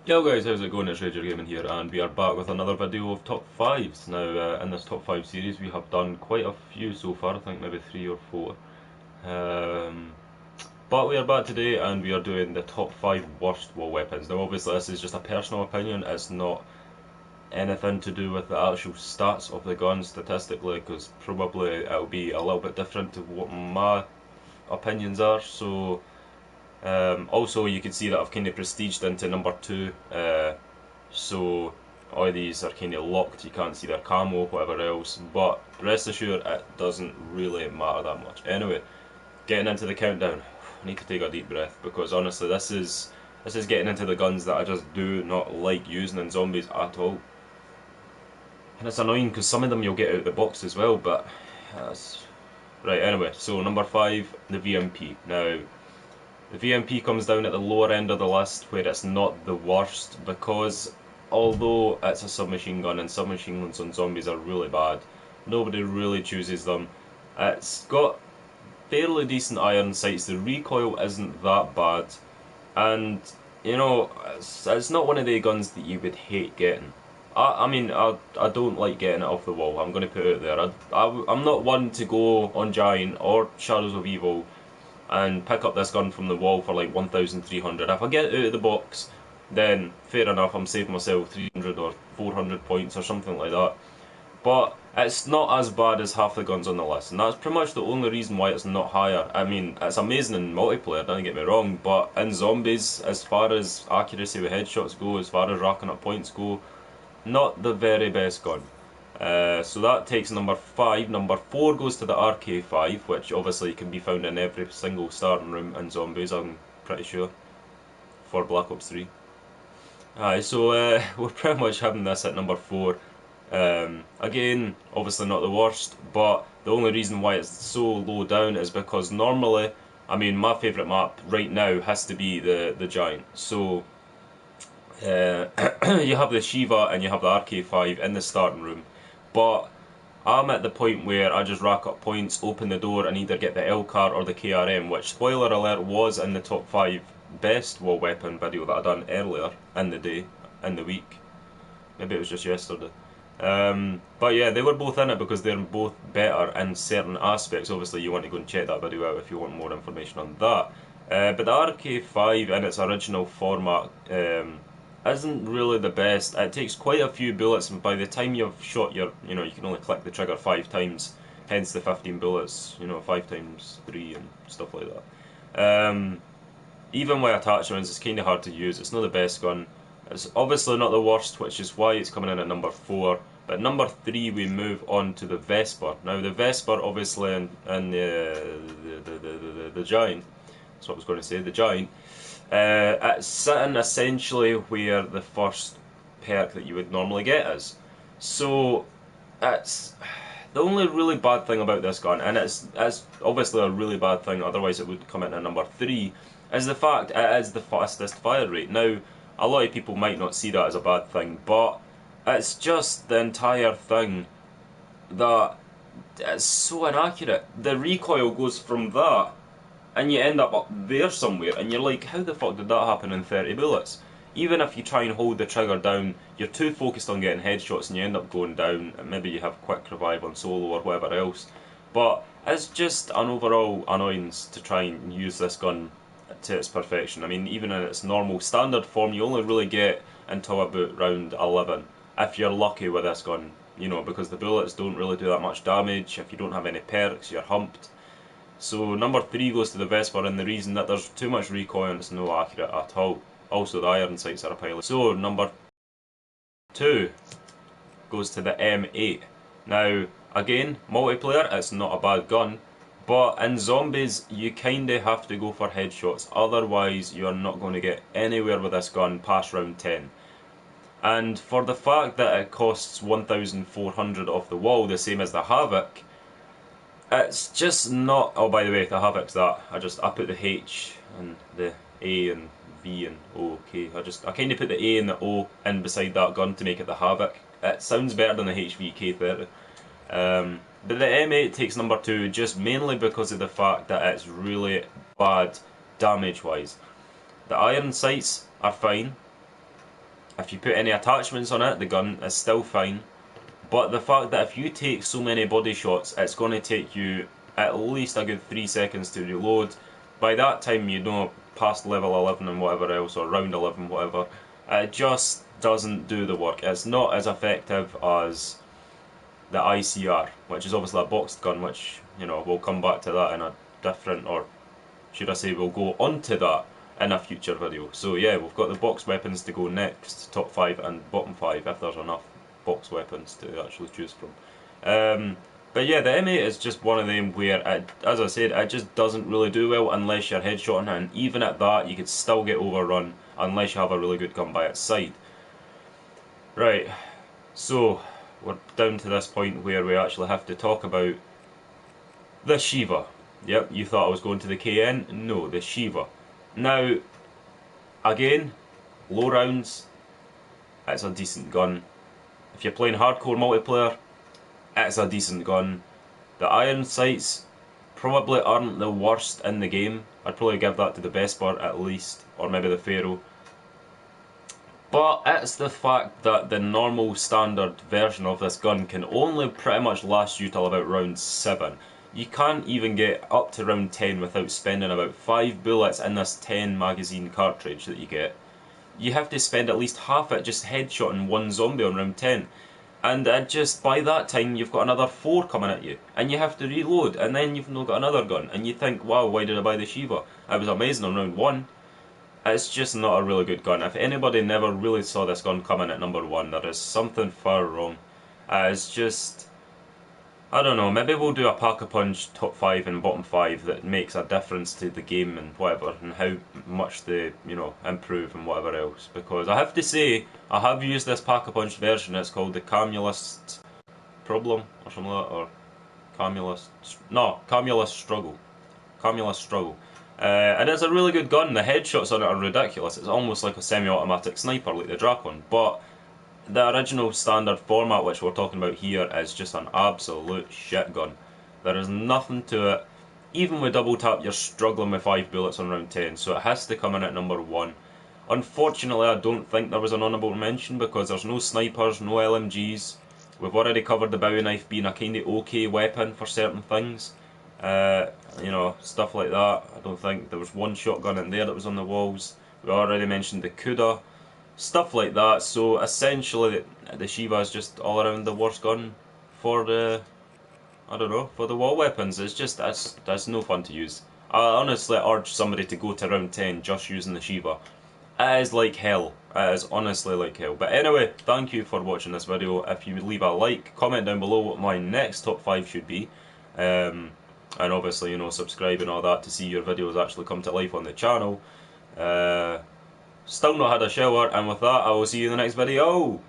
Yo guys, how's it going? It's Rager Gaming here, and we are back with another video of top 5s. Now, in this top 5 series, we have done quite a few so far, I think maybe 3 or 4. Um, but we are back today, and we are doing the top 5 worst wall weapons. Now, obviously, this is just a personal opinion, it's not anything to do with the actual stats of the gun statistically, because probably it'll be a little bit different to what my opinions are, so also, you can see that I've kind of prestiged into number 2, so all these are kind of locked, you can't see their camo, whatever else, but rest assured it doesn't really matter that much. Anyway, getting into the countdown, I need to take a deep breath because honestly this is getting into the guns that I just do not like using in zombies at all. And it's annoying because some of them you'll get out of the box as well, but that's... Right, anyway, so number 5, the VMP. Now, the VMP comes down at the lower end of the list where it's not the worst because although it's a submachine gun and submachine guns on zombies are really bad, nobody really chooses them. It's got fairly decent iron sights, the recoil isn't that bad, and you know, it's not one of the guns that you would hate getting. I don't like getting it off the wall, I'm going to put it out there. I'm not one to go on Giant or Shadows of Evil and pick up this gun from the wall for like 1,300. If I get it out of the box, then fair enough, I'm saving myself 300 or 400 points or something like that. But it's not as bad as half the guns on the list, and that's pretty much the only reason why it's not higher. I mean, it's amazing in multiplayer, don't get me wrong, but in zombies, as far as accuracy with headshots go, as far as racking up points go, not the very best gun. So that takes number 5. Number 4 goes to the RK5, which obviously can be found in every single starting room in zombies, I'm pretty sure, for Black Ops 3. Aye, so we're pretty much having this at number 4. Again, obviously not the worst, but the only reason why it's so low down is because normally, I mean, my favourite map right now has to be the Giant. So you have the Shiva and you have the RK5 in the starting room, but I'm at the point where I just rack up points, open the door, and either get the L-Car or the KRM, which, spoiler alert, was in the top 5 best wall weapon video that I done earlier in the day, in the week. Maybe it was just yesterday. But yeah, they were both in it because they're both better in certain aspects. Obviously, you want to go and check that video out if you want more information on that. But the RK5 in its original format isn't really the best. It takes quite a few bullets, and by the time you've shot your, you can only click the trigger 5 times, hence the 15 bullets, 5 times 3 and stuff like that. Even with attachments, it's kind of hard to use. It's not the best gun. It's obviously not the worst, which is why it's coming in at number 4. But number 3, we move on to the Vesper. Now, the Vesper, obviously, in the Giant, that's what I was going to say, the Giant, it's sitting essentially where the first perk that you would normally get is. So, it's the only really bad thing about this gun, and it's obviously a really bad thing, otherwise it would come in at number 3, is the fact it is the fastest fire rate. Now, a lot of people might not see that as a bad thing, but it's just the entire thing that it's so inaccurate. The recoil goes from that, and you end up there somewhere, and you're like, how the fuck did that happen in 30 bullets? Even if you try and hold the trigger down, you're too focused on getting headshots and you end up going down, and maybe you have quick revive on solo or whatever else. But it's just an overall annoyance to try and use this gun to its perfection. I mean, even in its normal standard form, you only really get until about round 11, if you're lucky with this gun, because the bullets don't really do that much damage. If you don't have any perks, you're humped. So number 3 goes to the Vesper, and the reason that there's too much recoil and it's no accurate at all. Also, the iron sights are a pile. So number 2 goes to the M8. Now, again, multiplayer, it's not a bad gun, but in zombies, you kinda have to go for headshots, otherwise you're not going to get anywhere with this gun past round 10. And for the fact that it costs 1,400 off the wall, the same as the Havoc, it's just not... Oh, by the way, the Havoc's that. I put the H and the A and V and O, okay. I kind of put the A and the O in beside that gun to make it the Havoc. It sounds better than the HVK30. But the M8 takes number 2 just mainly because of the fact that it's really bad damage wise. The iron sights are fine, If you put any attachments on it, the gun is still fine. But the fact that if you take so many body shots, it's going to take you at least a good 3 seconds to reload. By that time, you know, past level 11 and whatever else, or round 11, whatever, it just doesn't do the work. It's not as effective as the ICR, which is obviously a boxed gun, which, you know, we'll come back to that in a different, or should I say, we'll go onto that in a future video. So yeah, we've got the box weapons to go next, top 5 and bottom 5, if there's enough box weapons to actually choose from. But yeah, the M8 is just one of them where, as I said, it just doesn't really do well unless you're headshotting, and even at that, you could still get overrun unless you have a really good gun by its side. Right, so we're down to this point where we actually have to talk about the Shiva. Yep, you thought I was going to the KN? No, the Shiva. Now, again, low rounds, it's a decent gun. If you're playing hardcore multiplayer, it's a decent gun. The iron sights probably aren't the worst in the game. I'd probably give that to the Vesper at least, or maybe the Pharaoh. But it's the fact that the normal standard version of this gun can only pretty much last you till about round 7. You can't even get up to round 10 without spending about 5 bullets in this 10 magazine cartridge that you get. You have to spend at least half it just headshotting one zombie on round 10. And just by that time you've got another 4 coming at you. And you have to reload, and then you've not got another gun. And you think, wow, why did I buy the Shiva? It was amazing on round 1. It's just not a really good gun. If anybody never really saw this gun coming at number 1, there is something far wrong. It's just, I don't know, maybe we'll do a Pack-a-Punch top 5 and bottom 5 that makes a difference to the game and whatever, and how much they, you know, improve and whatever else. Because I have to say, I have used this Pack-a-Punch version. It's called the Camulus Problem, or something like that, or Camulus Struggle. Camulus Struggle. And it's a really good gun. The headshots on it are ridiculous. It's almost like a semi-automatic sniper, like the Drakon. But the original standard format, which we're talking about here, is just an absolute shit gun. There is nothing to it. Even with double tap, you're struggling with 5 bullets on round 10, so it has to come in at number 1. Unfortunately, I don't think there was an honourable mention because there's no snipers, no LMGs. We've already covered the Bowie knife being a kind of okay weapon for certain things. You know, stuff like that. I don't think there was one shotgun in there that was on the walls. We already mentioned the Kuda, stuff like that. So essentially, the Shiva is just all around the worst gun for the, I don't know, for the wall weapons. It's just, that's no fun to use. I honestly urge somebody to go to round 10 just using the Shiva. It is like hell. It is honestly like hell. But anyway, thank you for watching this video. If you leave a like, comment down below what my next top 5 should be. And obviously, you know, subscribe and all that to see your videos actually come to life on the channel. Still not had a shower, and with that, I will see you in the next video.